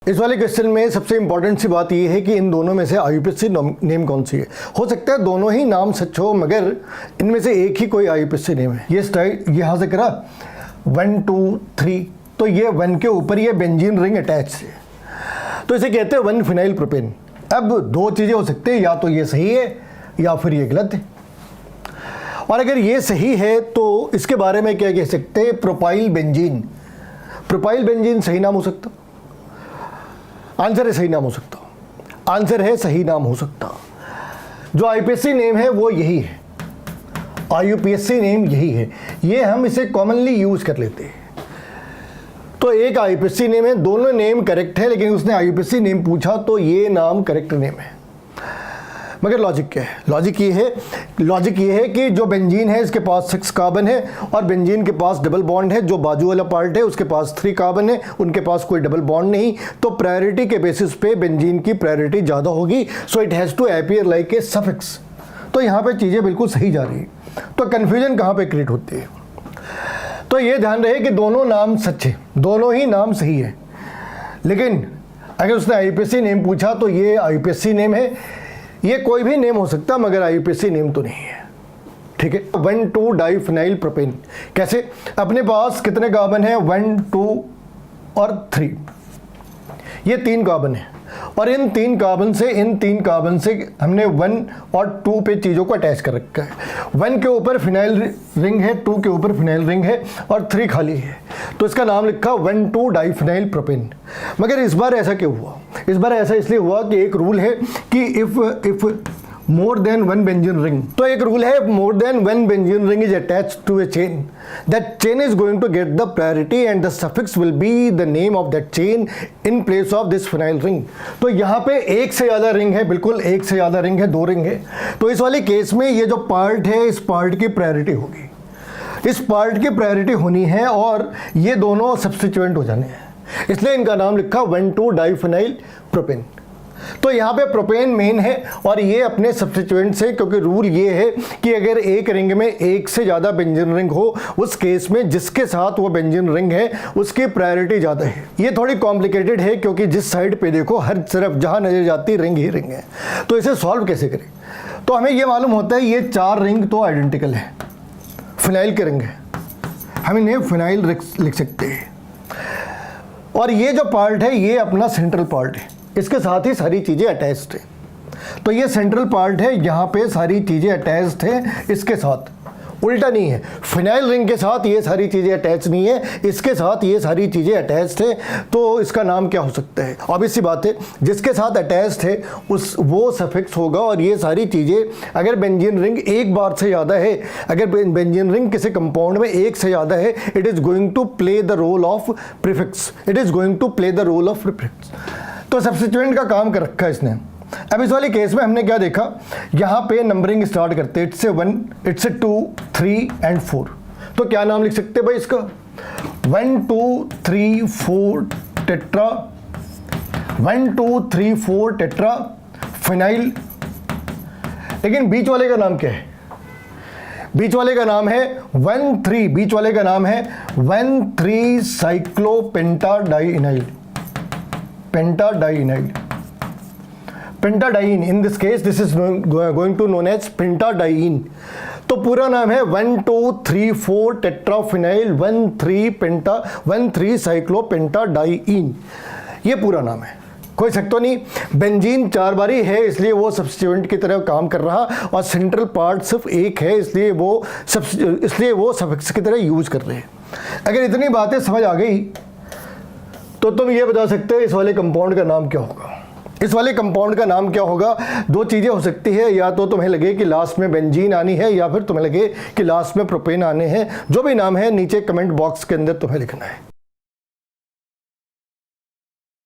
इस वाले क्वेश्चन में सबसे इंपॉर्टेंट सी बात यह है कि इन दोनों में से आईयूपीएसी नेम कौन सी है। हो सकता है दोनों ही नाम सच हो मगर इनमें से एक ही कोई आईयूपीएसी नेम है। ये स्टाइल यहाँ से करा 1 2 3, तो ये 1 के ऊपर ये बेंजीन रिंग अटैच है, तो इसे कहते हैं 1 फिनाइल प्रोपेन। अब दो चीज़ें हो सकती है, या तो ये सही है या फिर ये गलत है। और अगर ये सही है तो इसके बारे में क्या कह सकते हैं, प्रोपाइल बेंजीन। प्रोपाइल बेंजीन सही नाम हो सकता, आंसर है सही नाम हो सकता, आंसर है सही नाम हो सकता। जो आईयूपीएसी नेम है वो यही है, आईयूपीएसी नेम यही है, ये हम इसे कॉमनली यूज कर लेते हैं। तो एक आईयूपीएसी नेम है, दोनों नेम करेक्ट है, लेकिन उसने आईयूपीएसी नेम पूछा तो ये नाम करेक्ट नेम है। मगर लॉजिक क्या है? लॉजिक ये है कि जो बेंजीन है इसके पास 6 कार्बन है और बेंजीन के पास डबल बॉन्ड है। जो बाजू वाला पार्ट है उसके पास 3 कार्बन है, उनके पास कोई डबल बॉन्ड नहीं, तो प्रायोरिटी के बेसिस पे बेंजीन की प्रायोरिटी ज़्यादा होगी। So it has to appear like a suffix. तो यहाँ पे चीज़ें बिल्कुल सही जा रही है। तो कन्फ्यूजन कहाँ पे क्रिएट होती है? तो ये ध्यान रहे कि दोनों नाम सच है, दोनों ही नाम सही है, लेकिन अगर उसने आईयूपीएसी नेम पूछा तो ये आईयूपीएसी नेम है। ये कोई भी नेम हो सकता मगर आईयूपीएसी नेम तो नहीं है। ठीक है, 1 2 डाइफिनाइल प्रोपेन कैसे? अपने पास कितने कार्बन है? 1 2 और 3, ये 3 कार्बन है और इन 3 कार्बन से हमने 1 और 2 पे चीज़ों को अटैच कर रखा है। 1 के ऊपर फिनाइल रिंग है, 2 के ऊपर फिनाइल रिंग है और 3 खाली है, तो इसका नाम लिखा 1 2 डाइफिनाइल प्रोपेन। मगर इस बार ऐसा क्यों हुआ? इस बार ऐसा इसलिए हुआ कि एक रूल है कि if more than 1 benzene ring, तो एक रूल है more than 1 benzene ring is attached to a chain, that chain is going to get the priority and the suffix will be the name of that chain in place of this phenyl ring. तो यहाँ पे एक से ज़्यादा ring है, बिल्कुल एक से ज़्यादा रिंग है, 2 रिंग है। तो इस वाले केस में ये जो पार्ट है इस पार्ट की प्रायोरिटी होगी, इस पार्ट की प्रायोरिटी होनी है और ये दोनों सब्स्टिट्यूएंट हो जाने हैं, इसलिए इनका नाम लिखा 1 2 डाइफिनाइल प्रोपेन। तो यहाँ पे प्रोपेन मेन है और ये अपने सब्स्टिट्यूएंट से, क्योंकि रूल ये है कि अगर एक रिंग में एक से ज़्यादा बेंजीन रिंग हो उस केस में जिसके साथ वो बेंजीन रिंग है उसकी प्रायोरिटी ज़्यादा है। ये थोड़ी कॉम्प्लिकेटेड है क्योंकि जिस साइड पे देखो हर तरफ जहाँ नजर जाती रिंग ही रिंग है। तो इसे सॉल्व कैसे करें? तो हमें ये मालूम होता है ये 4 रिंग तो आइडेंटिकल है, फिनाइल के रिंग है, हम इन्हें फिनाइल लिख सकते हैं। और ये जो पार्ट है ये अपना सेंट्रल पार्ट है, इसके साथ ही सारी चीज़ें अटैच्ड है। तो ये सेंट्रल पार्ट है, यहाँ पे सारी चीज़ें अटैच्ड है इसके साथ, उल्टा नहीं है। फिनाइल रिंग के साथ ये सारी चीज़ें अटैच नहीं है, इसके साथ ये सारी चीज़ें अटैच्ड है। तो इसका नाम क्या हो सकता है? ऑब्वियस सी बात है, जिसके साथ अटैच्ड है वो सफिक्स होगा। और ये सारी चीज़ें अगर बेंजीन रिंग एक बार से ज़्यादा है, अगर बेंजीन रिंग किसी कंपाउंड में एक से ज़्यादा है, it is going to play the role of prefix, it is going to play the role of prefix. तो सब्स्टिट्यूएंट का काम कर रखा है इसने। अब इस वाले केस में हमने क्या देखा, यहाँ पे नंबरिंग स्टार्ट करते हैं, इट्स 1 इट्स 2 3 एंड 4। तो क्या नाम लिख सकते हैं भाई इसका? 1 2 3 4 टेट्रा, 1 2 3 4 टेट्रा फिनाइल। लेकिन बीच वाले का नाम क्या है? बीच वाले का नाम है 1 3, बीच वाले का नाम है 1 3 cyclopentadienyl, pentadienyl, pentadiene. In this case this is going to known as pentadiene. तो पूरा नाम है 1 2 3 4 टेट्राफिनाइल 1 3 साइक्लोपेंटाडाइन, ये पूरा नाम है। कोई शक तो नहीं, बेंजीन 4 बारी है इसलिए वो सब्स्टिट्यूएंट की तरह काम कर रहा, और सेंट्रल पार्ट सिर्फ एक है इसलिए वो सफिक्स की तरह यूज कर रहे हैं। अगर इतनी बातें समझ आ गई तो तुम ये बता सकते हो इस वाले कंपाउंड का नाम क्या होगा। इस वाले कंपाउंड का नाम क्या होगा? 2 चीज़ें हो सकती है, या तो तुम्हें लगे कि लास्ट में बेंजीन आनी है या फिर तुम्हें लगे कि लास्ट में प्रोपेन आने हैं। जो भी नाम है नीचे कमेंट बॉक्स के अंदर तुम्हें लिखना है।